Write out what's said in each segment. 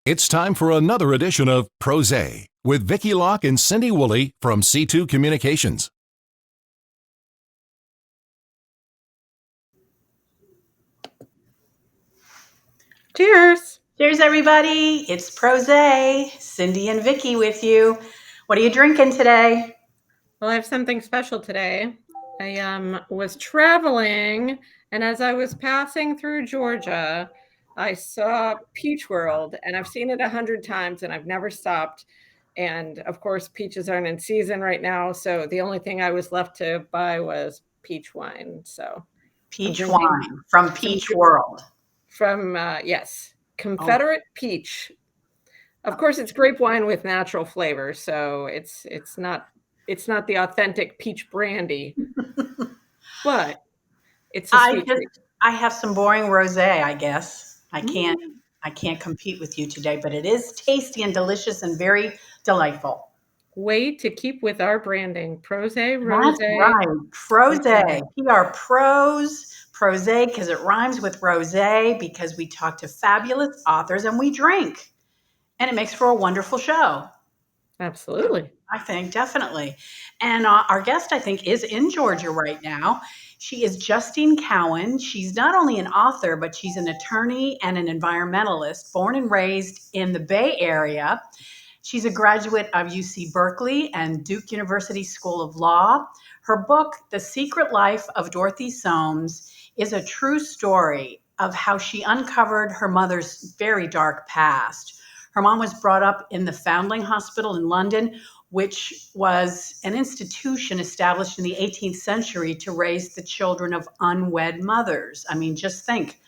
It's time for another edition of PRose with Vicki Locke and Cindy Woolley from C2 Communications. Cheers. Cheers, everybody. It's PRose. Cindy and Vicki with you. What are you drinking today? Well, I have something special today. I was traveling, and as I was passing through Georgia, I saw Peach World, and I've seen it 100 times, and I've never stopped. And of course, peaches aren't in season right now, so the only thing I was left to buy was peach wine. So Peach wine from Peach World. From yes, Confederate Peach. Of course, it's grape wine with natural flavor, so it's not the authentic peach brandy, but it's a sweet treat. I have some boring rosé, I guess. I can't compete with you today, but it is tasty and delicious and very delightful. Way to keep with our branding. Prose, That's right. Prose. Prose, because it rhymes with rosé, because we talk to fabulous authors and we drink. And it makes for a wonderful show. Absolutely. I think, definitely. And our guest, I think, is in Georgia right now. She is Justine Cowan. She's not only an author, but she's an attorney and an environmentalist, born and raised in the Bay Area. She's a graduate of UC Berkeley and Duke University School of Law. Her book, The Secret Life of Dorothy Soames, is a true story of how she uncovered her mother's very dark past. Her mom was brought up in the Foundling Hospital in London, which was an institution established in the 18th century to raise the children of unwed mothers. I mean, just think,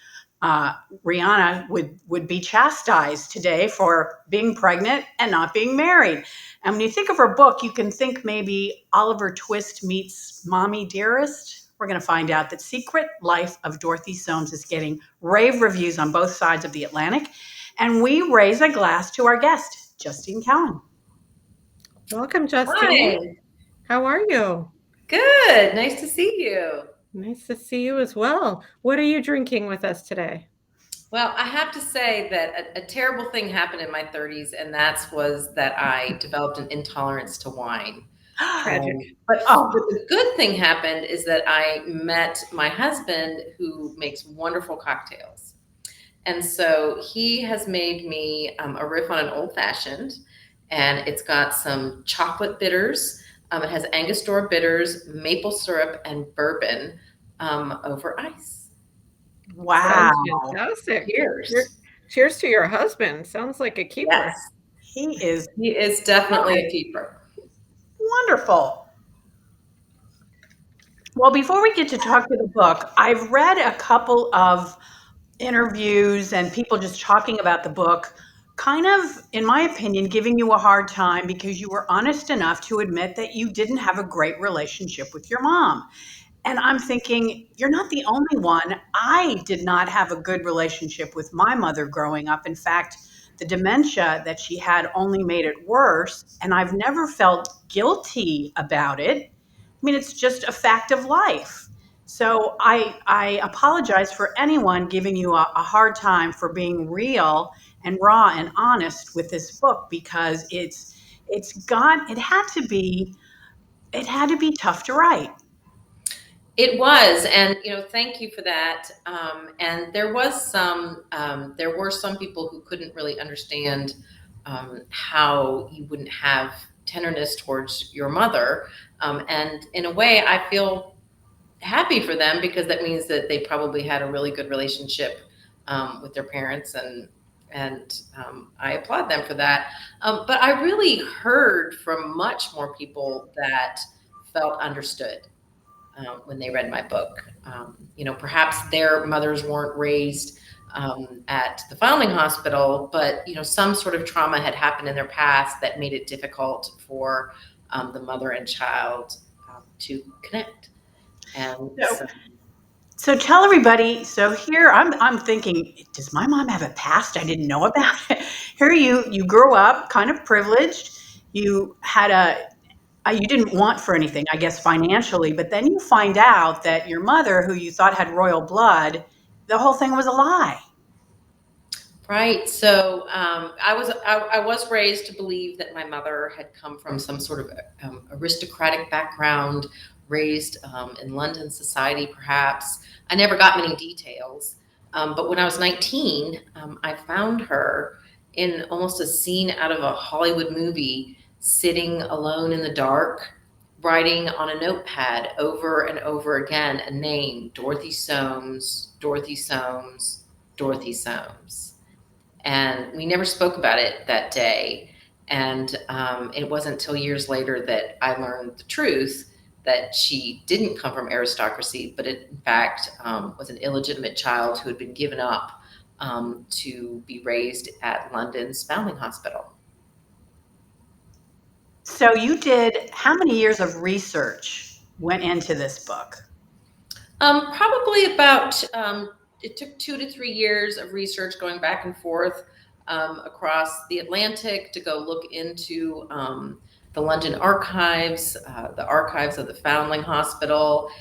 Rihanna would be chastised today for being pregnant and not being married. And when you think of her book, you can think maybe Oliver Twist meets Mommy Dearest. We're going to find out that Secret Life of Dorothy Soames is getting rave reviews on both sides of the Atlantic. And we raise a glass to our guest, Justine Cowan. Welcome, Justine. Hi. How are you? Good. Nice to see you. Nice to see you as well. What are you drinking with us today? Well, I have to say that a terrible thing happened in my 30s, and was that I developed an intolerance to wine. Tragic. But the good thing happened is that I met my husband, who makes wonderful cocktails. And so he has made me a riff on an old fashioned, and it's got some chocolate bitters. It has Angostura bitters, maple syrup, and bourbon over ice. Wow. Sounds fantastic. Cheers. Cheers to your husband. Sounds like a keeper. Yes. He is definitely a keeper. Wonderful. Well, before we get to talk to the book, I've read a couple of interviews and people just talking about the book, kind of, in my opinion, giving you a hard time because you were honest enough to admit that you didn't have a great relationship with your mom. And I'm thinking, you're not the only one. I did not have a good relationship with my mother growing up. In fact, the dementia that she had only made it worse. And I've never felt guilty about it. I mean, it's just a fact of life. So I apologize for anyone giving you a hard time for being real and raw and honest with this book, because it had to be tough to write. It was, and thank you for that. And there were some people who couldn't really understand how you wouldn't have tenderness towards your mother. And in a way, I feel happy for them, because that means that they probably had a really good relationship with their parents, and I applaud them for that. But I really heard from much more people that felt understood when they read my book. Perhaps their mothers weren't raised at the Foundling Hospital, but some sort of trauma had happened in their past that made it difficult for the mother and child to connect. And so tell everybody. So here I'm thinking, does my mom have a past I didn't know about? Here you grew up kind of privileged. You had you didn't want for anything, I guess, financially, but then you find out that your mother, who you thought had royal blood, the whole thing was a lie. Right. So I was raised to believe that my mother had come from some sort of aristocratic background, raised in London society, perhaps. I never got many details. But when I was 19, I found her in almost a scene out of a Hollywood movie, sitting alone in the dark, writing on a notepad over and over again a name: Dorothy Soames, Dorothy Soames, Dorothy Soames. And we never spoke about it that day. And it wasn't until years later that I learned the truth, that she didn't come from aristocracy, but it, in fact, was an illegitimate child who had been given up to be raised at London's Foundling Hospital. So you did, how many years of research went into this book? Probably about, it took 2 to 3 years of research, going back and forth across the Atlantic to go look into the London archives, the archives of the Foundling Hospital,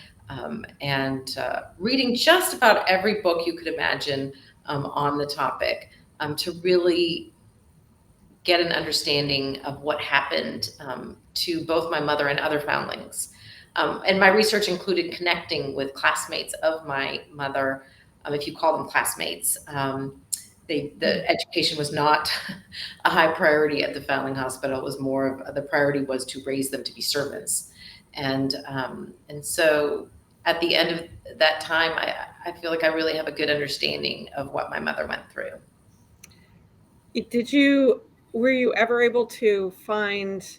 and reading just about every book you could imagine on the topic, to really get an understanding of what happened to both my mother and other foundlings. And my research included connecting with classmates of my mother, if you call them classmates. The education was not a high priority at the Foundling Hospital. It was more of the priority was to raise them to be servants. And so at the end of that time, I feel like I really have a good understanding of what my mother went through. Were you ever able to find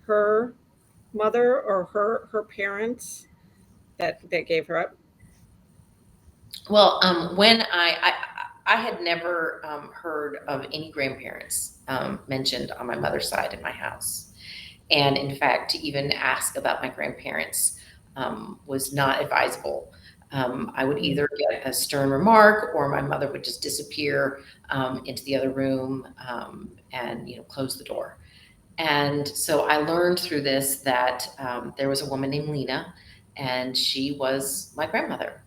her mother or her parents that gave her up? Well, when I had never heard of any grandparents mentioned on my mother's side in my house. And in fact, to even ask about my grandparents was not advisable. I would either get a stern remark, or my mother would just disappear into the other room and close the door. And so I learned through this that there was a woman named Lena, and she was my grandmother.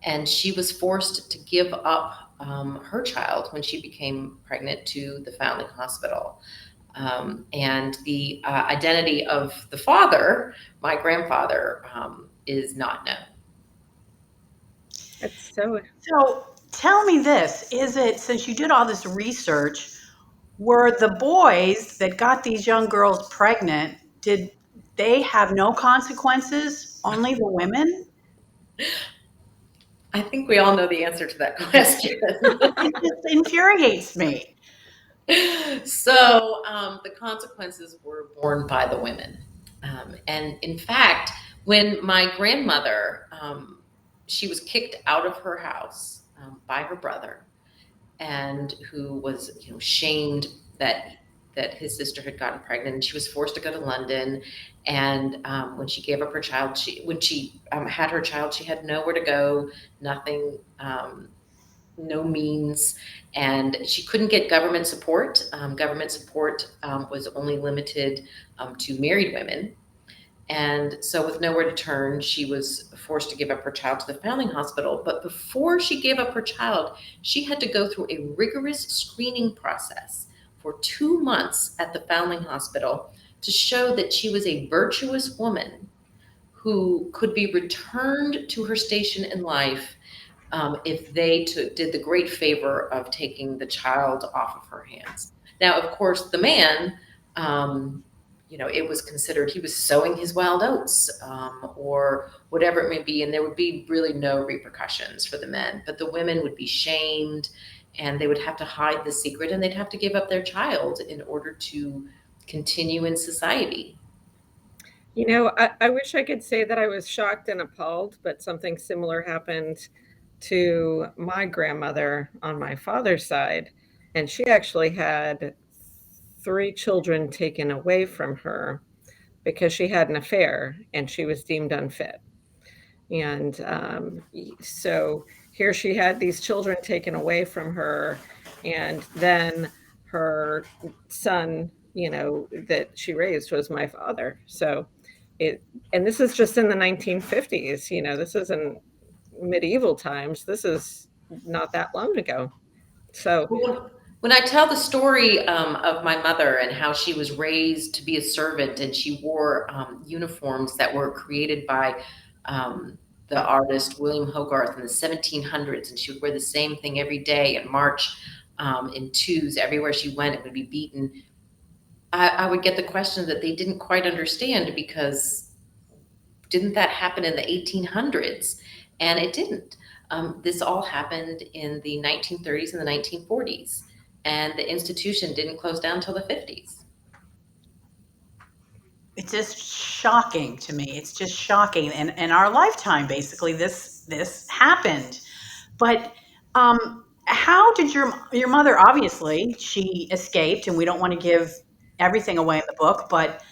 And she was forced to give up her child when she became pregnant to the Foundling Hospital. And the identity of the father, my grandfather, is not known. So tell me this, is it, since you did all this research, were the boys that got these young girls pregnant, did they have no consequences, only the women? I think we all know the answer to that question. It just infuriates me. So the consequences were borne by the women. And in fact, when my grandmother, she was kicked out of her house by her brother, and who was shamed that his sister had gotten pregnant, and she was forced to go to London. And when she gave up her child, when she had her child, she had nowhere to go, nothing, no means, and she couldn't get government support. Government support was only limited to married women. And so with nowhere to turn, she was forced to give up her child to the Foundling Hospital. But before she gave up her child, she had to go through a rigorous screening process for 2 months at the Foundling Hospital to show that she was a virtuous woman who could be returned to her station in life if they did the great favor of taking the child off of her hands. Now, of course, the man, it was considered he was sowing his wild oats, or whatever it may be, and there would be really no repercussions for the men. But the women would be shamed, and they would have to hide the secret, and they'd have to give up their child in order to continue in society. I wish I could say that I was shocked and appalled, but something similar happened to my grandmother on my father's side. And she actually had 3 children taken away from her because she had an affair and she was deemed unfit. And so here she had these children taken away from her, and then her son, that she raised was my father. So and this is just in the 1950s, this isn't medieval times. This is not that long ago. So When I tell the story of my mother and how she was raised to be a servant, and she wore uniforms that were created by the artist William Hogarth in the 1700s, and she would wear the same thing every day and march in twos everywhere she went. It would be beaten. I would get the question that they didn't quite understand, because didn't that happen in the 1800s? And it didn't. This all happened in the 1930s and the 1940s, and the institution didn't close down until the 50s. It's just shocking to me. It's just shocking. And in our lifetime, basically, this happened. But how did your mother, obviously she escaped, and we don't want to give everything away in the book, but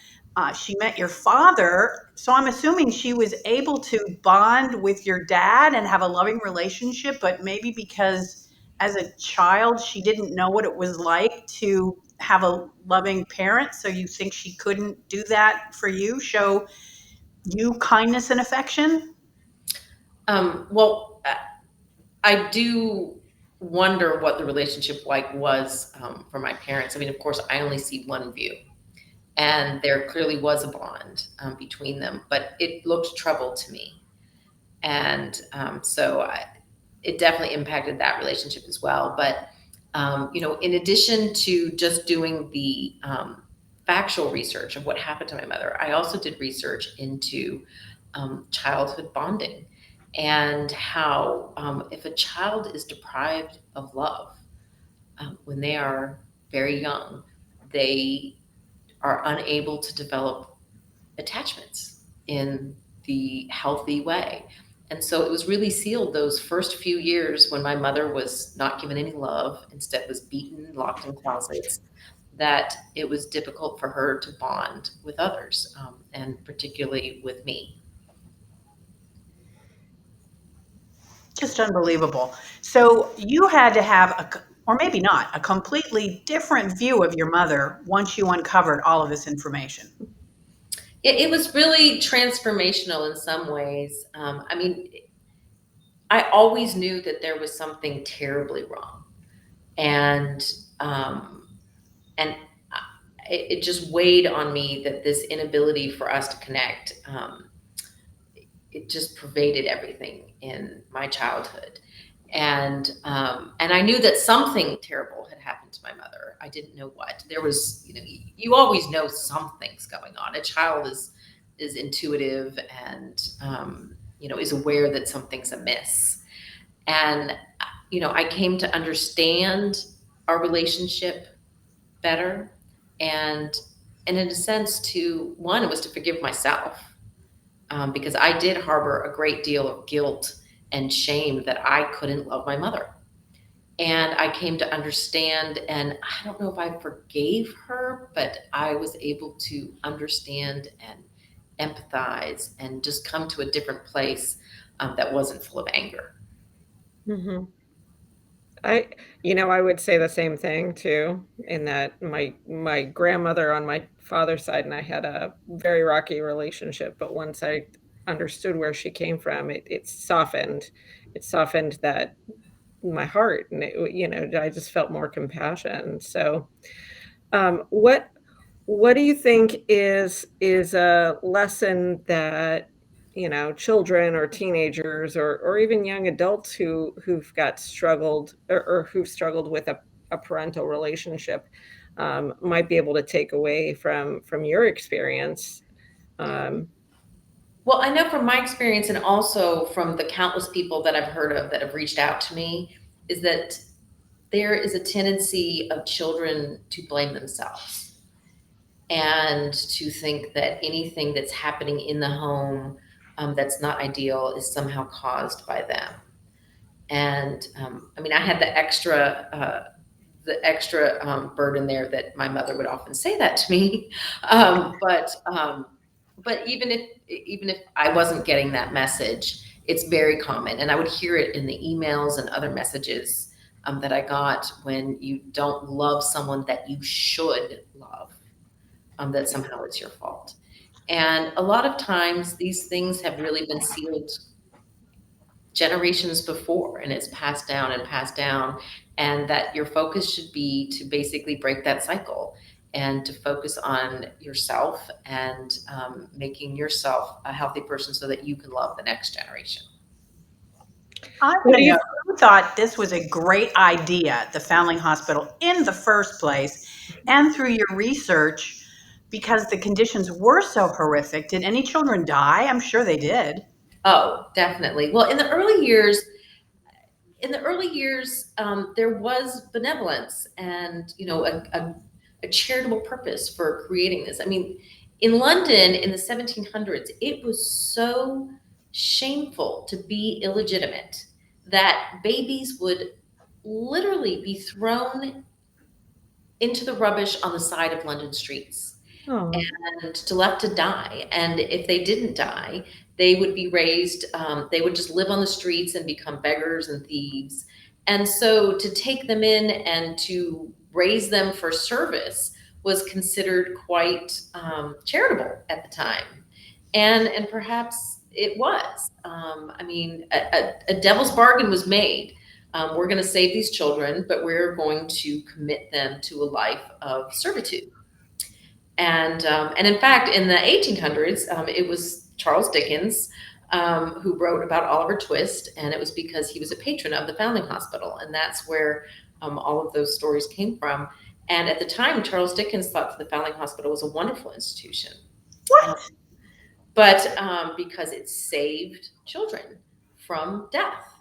she met your father, so I'm assuming she was able to bond with your dad and have a loving relationship, but maybe because as a child she didn't know what it was like to have a loving parent, so you think she couldn't do that for you, show you kindness and affection? Well, I do wonder what the relationship was for my parents. I mean, of course, I only see one view, and there clearly was a bond between them, but it looked troubled to me. And it definitely impacted that relationship as well. But in addition to just doing the factual research of what happened to my mother, I also did research into childhood bonding, and how if a child is deprived of love when they are very young, they are unable to develop attachments in the healthy way. And so it was really sealed those first few years when my mother was not given any love, instead was beaten, locked in closets, that it was difficult for her to bond with others, and particularly with me. Just unbelievable. So you had to have or maybe not, a completely different view of your mother once you uncovered all of this information. It was really transformational in some ways. I mean, I always knew that there was something terribly wrong, and um, and it just weighed on me that this inability for us to connect, it just pervaded everything in my childhood. And I knew that something terrible had happened to my mother. I didn't know what. There was, you always know something's going on. A child is intuitive, and is aware that something's amiss. And I came to understand our relationship better, and in a sense, to one, it was to forgive myself, because I did harbor a great deal of guilt and shame that I couldn't love my mother. And I came to understand, and I don't know if I forgave her, but I was able to understand and empathize and just come to a different place that wasn't full of anger. mhm. I would say the same thing too, in that my grandmother on my father's side and I had a very rocky relationship, but once I understood where she came from, it softened. It softened that my heart, and I just felt more compassion. So, what do you think is a lesson that, children or teenagers or even young adults who've got struggled or who've struggled with a parental relationship, might be able to take away from your experience? Um, Well, I know from my experience, and also from the countless people that I've heard of that have reached out to me, is that there is a tendency of children to blame themselves, and to think that anything that's happening in the home that's not ideal is somehow caused by them. And I mean, I had the extra burden there that my mother would often say that to me. But even if I wasn't getting that message, it's very common, and I would hear it in the emails and other messages that I got, when you don't love someone that you should love, that somehow it's your fault. And a lot of times, these things have really been sealed generations before, and it's passed down and passed down. and that your focus should be to basically break that cycle and to focus on yourself and making yourself a healthy person so that you can love the next generation. I want to know who thought this was a great idea, the Foundling Hospital, in the first place, and through your research, because the conditions were so horrific. Did any children die? I'm sure they did. Oh, definitely. Well, in the early years, there was benevolence and a charitable purpose for creating this. I mean, in London in the 1700s, it was so shameful to be illegitimate that babies would literally be thrown into the rubbish on the side of London streets Oh, and to left to die. And if they didn't die, they would be raised, they would just live on the streets and become beggars and thieves. And so to take them in and to raise them for service was considered quite charitable at the time. And perhaps it was. I mean, a devil's bargain was made. We're going to save these children, but we're going to commit them to a life of servitude. And in fact, in the 1800s, it was Charles Dickens who wrote about Oliver Twist, and it was because he was a patron of the Foundling Hospital, and that's where all of those stories came from. And at the time, Charles Dickens thought that the Foundling Hospital was a wonderful institution. What? But because it saved children from death.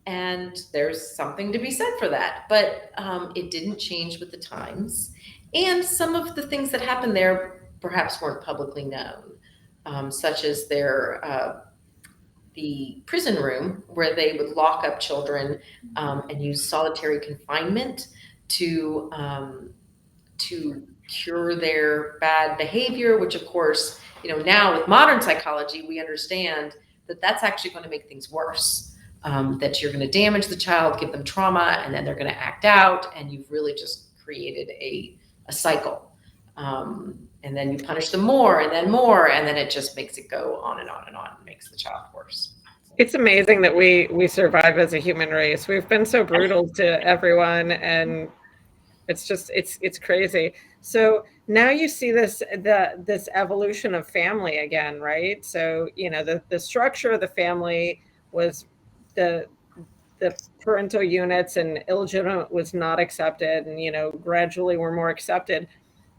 And there's something to be said for that. But it didn't change with the times. And some of the things that happened there perhaps weren't publicly known, such as the prison room where they would lock up children and use solitary confinement to cure their bad behavior, which of course, now with modern psychology, we understand that that's actually going to make things worse. That you're going to damage the child, give them trauma, and then they're going to act out, and you've really just created a cycle. And then you punish them more, and then it just makes it go on and on and on, and makes the child worse. it's amazing that we survive as a human race. We've been so brutal to everyone, and it's just it's crazy. So now you see this evolution of family again, right? So the structure of the family was the parental units, and illegitimate was not accepted, and gradually we're more accepted,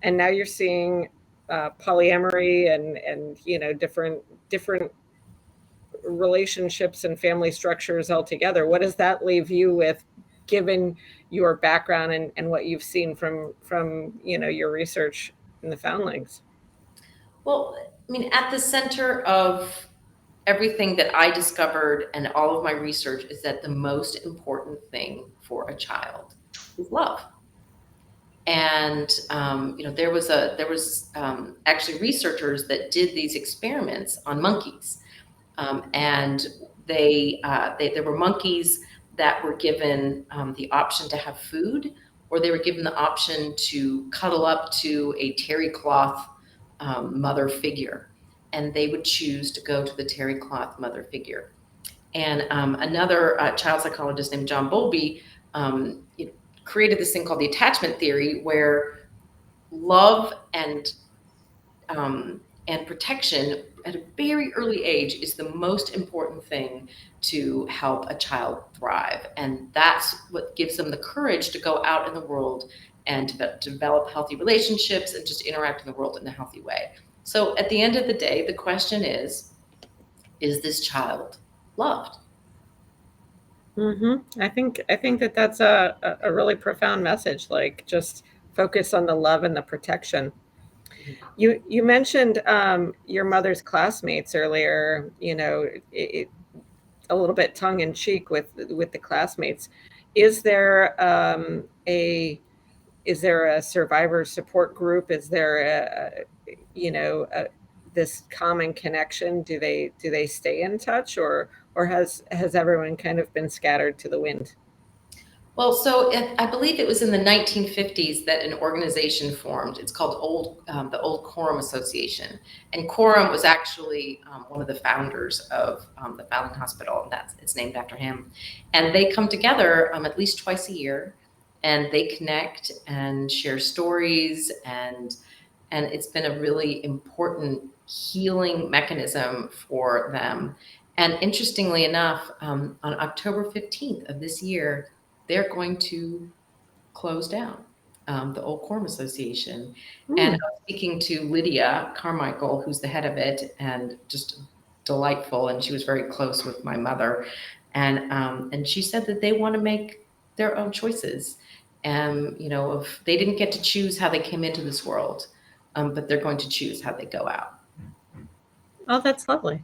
and now you're seeing polyamory and different relationships and family structures altogether. What does that leave you with, given your background and what you've seen from your research in the foundlings? Well, I mean, at the center of everything that I discovered and all of my research is that the most important thing for a child is love. And there was actually researchers that did these experiments on monkeys, and there were monkeys that were given the option to have food, or they were given the option to cuddle up to a terry cloth mother figure, and they would choose to go to the terry cloth mother figure. And another child psychologist named John Bowlby created this thing called the attachment theory, where love and protection at a very early age is the most important thing to help a child thrive. And that's what gives them the courage to go out in the world and to develop healthy relationships and just interact in the world in a healthy way. So at the end of the day, the question is this child loved? Mm-hmm. I think that's a really profound message. Like, just focus on the love and the protection. You mentioned your mother's classmates earlier. A little bit tongue in cheek with the classmates. Is there a survivor support group? Is there this common connection? Do they stay in touch, or has everyone kind of been scattered to the wind? Well, so I believe it was in the 1950s that an organization formed. It's called the Old Coram Association, and Coram was actually one of the founders of the Foundling Hospital, and it's named after him. And they come together at least twice a year, and they connect and share stories, and it's been a really important healing mechanism for them. And interestingly enough, on October 15th of this year, they're going to close down, the Old Quorum Association. And I was speaking to Lydia Carmichael, who's the head of it, and just delightful. And she was very close with my mother. And she said that they want to make their own choices. And, if they didn't get to choose how they came into this world, but they're going to choose how they go out. Oh, that's lovely.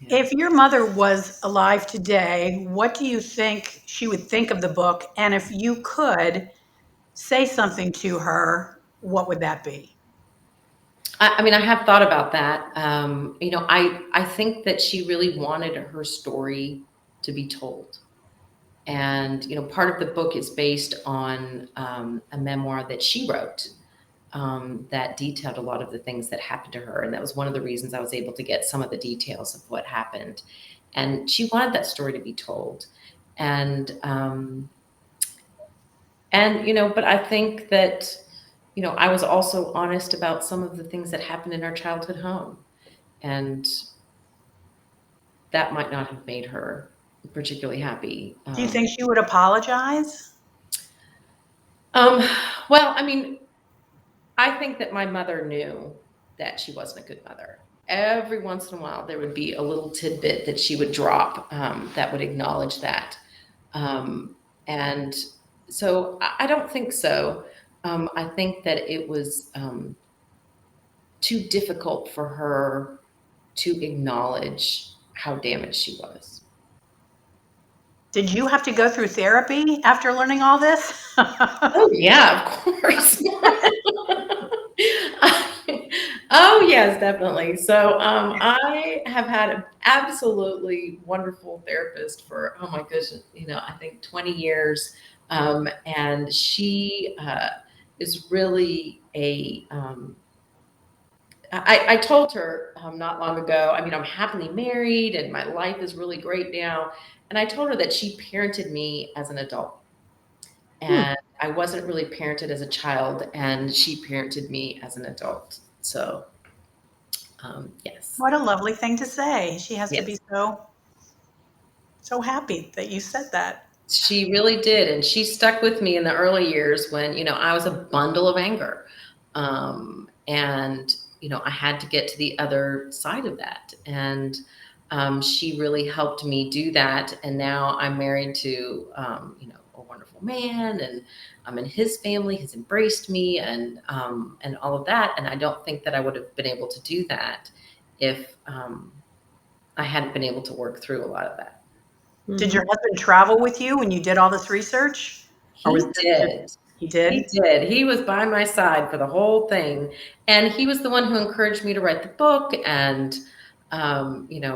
Yeah. If your mother was alive today, what do you think she would think of the book? And if you could say something to her, what would that be? I mean, I have thought about that. I think that she really wanted her story to be told. And, part of the book is based on a memoir that she wrote, that detailed a lot of the things that happened to her. And that was one of the reasons I was able to get some of the details of what happened. And she wanted that story to be told. And but I think that, I was also honest about some of the things that happened in our childhood home. And that might not have made her particularly happy. Do you think she would apologize? Well, I mean, I think that my mother knew that she wasn't a good mother. Every once in a while, there would be a little tidbit that she would drop, that would acknowledge that. And so I don't think so. I think that it was too difficult for her to acknowledge how damaged she was. Did you have to go through therapy after learning all this? Oh, yeah, of course. Oh, yes, definitely. So I have had an absolutely wonderful therapist for, oh my goodness, I think 20 years. And she is really I told her not long ago, I mean, I'm happily married and my life is really great now. And I told her that she parented me as an adult. And I wasn't really parented as a child, and she parented me as an adult. So, yes. What a lovely thing to say. She has to Yes. be so happy that you said that. She really did. And she stuck with me in the early years when, I was a bundle of anger. And, I had to get to the other side of that. And she really helped me do that. And now I'm married to, a wonderful man, and I'm in his family, has embraced me, and all of that. And I don't think that I would have been able to do that if I hadn't been able to work through a lot of that. Did your husband travel with you when you did all this research? Or was He did. He did? He did. He was by my side for the whole thing. And he was the one who encouraged me to write the book. And,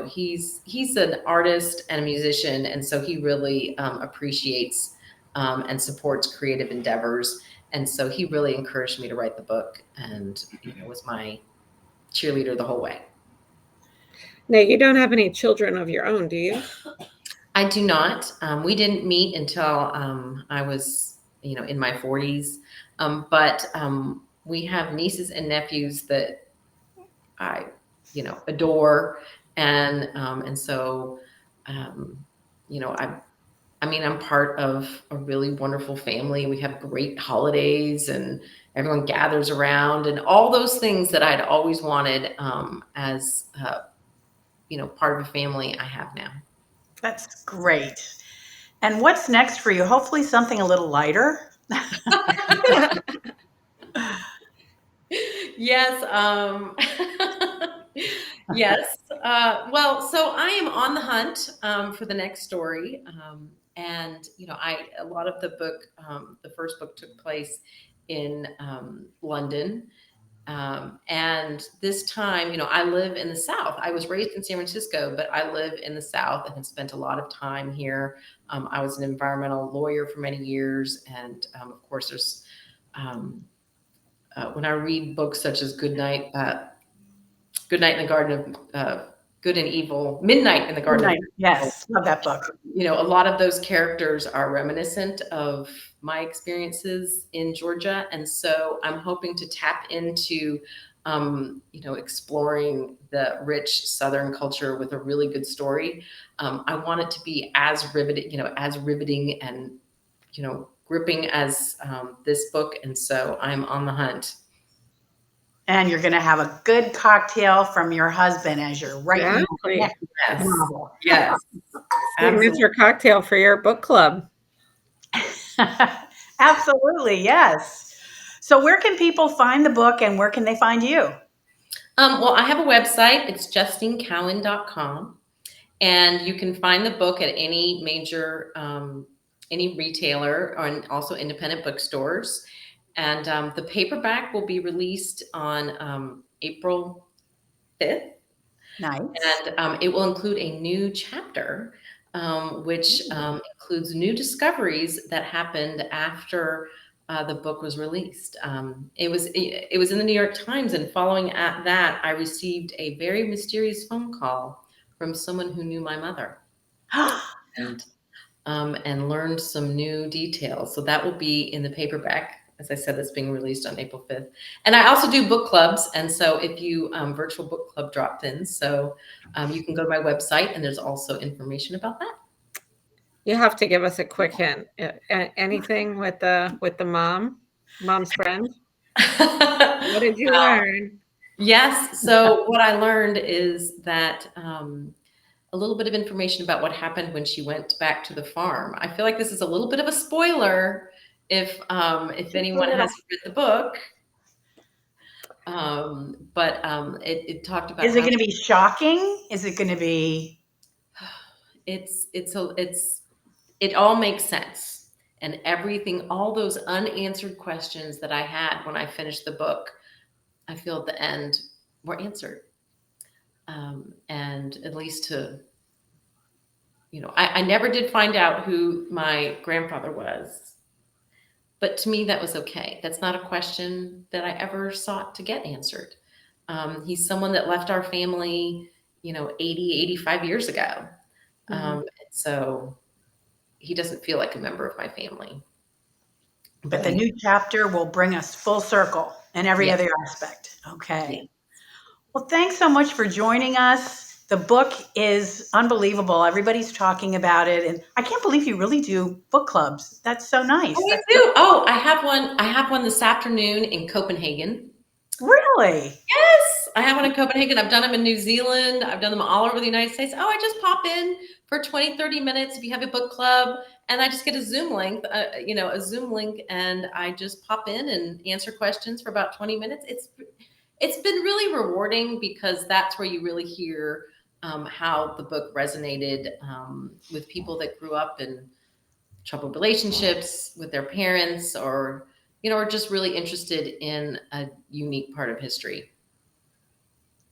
he's an artist and a musician. And so he really appreciates and supports creative endeavors. And so he really encouraged me to write the book, and, was my cheerleader the whole way. Now, you don't have any children of your own, do you? I do not. We didn't meet until I was, in my 40s. But we have nieces and nephews that I, adore. And so, I'm part of a really wonderful family. We have great holidays, and everyone gathers around, and all those things that I'd always wanted as, part of a family I have now. That's great. And what's next for you? Hopefully something a little lighter. Yes. Yes. Well, so I am on the hunt for the next story. And, a lot of the book, the first book took place in London. And this time, I live in the South. I was raised in San Francisco, but I live in the South and have spent a lot of time here. I was an environmental lawyer for many years. And of course, there's, when I read books such as Good Night in the Garden of Good and Evil, Midnight in the Garden. Midnight. Yes, love that book. You know, a lot of those characters are reminiscent of my experiences in Georgia. And so I'm hoping to tap into, you know, exploring the rich Southern culture with a really good story. I want it to be as riveting and, you know, gripping as this book. And so I'm on the hunt. And you're going to have a good cocktail from your husband as you're writing the Exactly. next Yes. novel. Yes. Signature cocktail for your book club. Absolutely, yes. So where can people find the book and where can they find you? Well, I have a website. It's justinecowan.com. And you can find the book at any major, any retailer and also independent bookstores. And the paperback will be released on April 5th. Nice. And it will include a new chapter, which includes new discoveries that happened after the book was released. It was in the New York Times, and following at that, I received a very mysterious phone call from someone who knew my mother, and learned some new details. So that will be in the paperback. As I said, that's being released on April 5th. And I also do book clubs. And so if you virtual book club drop-in, so you can go to my website and there's also information about that. You have to give us a quick hint. Anything with the mom's friend? What did you learn? Yes. So what I learned is that a little bit of information about what happened when she went back to the farm. I feel like this is a little bit of a spoiler if anyone hasn't read the book. But it talked about. Is it going to be shocking? Is it going to be? It all makes sense, and everything, all those unanswered questions that I had when I finished the book, I feel at the end were answered. And at least to, you know, I never did find out who my grandfather was. But to me, that was okay. That's not a question that I ever sought to get answered. He's someone that left our family, you know, 85 years ago. So he doesn't feel like a member of my family. But the new chapter will bring us full circle in every Yes. other aspect. Okay. Yes. Well, thanks so much for joining us. The book is unbelievable. Everybody's talking about it. And I can't believe you really do book clubs. That's so nice. Oh, we do. Oh, I have one this afternoon in Copenhagen. Really? Yes, I have one in Copenhagen. I've done them in New Zealand. I've done them all over the United States. Oh, I just pop in for 20, 30 minutes if you have a book club, and I just get a Zoom link, and I just pop in and answer questions for about 20 minutes. It's been really rewarding because that's where you really hear how the book resonated with people that grew up in troubled relationships with their parents, or are just really interested in a unique part of history.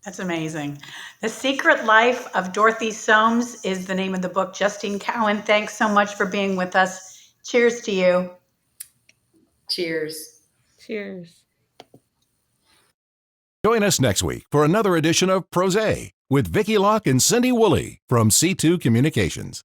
That's amazing. The Secret Life of Dorothy Soames is the name of the book. Justine Cowan, thanks so much for being with us. Cheers to you. Cheers. Cheers. Join us next week for another edition of PRose with Vicki Locke and Cindy Woolley from C2 Communications.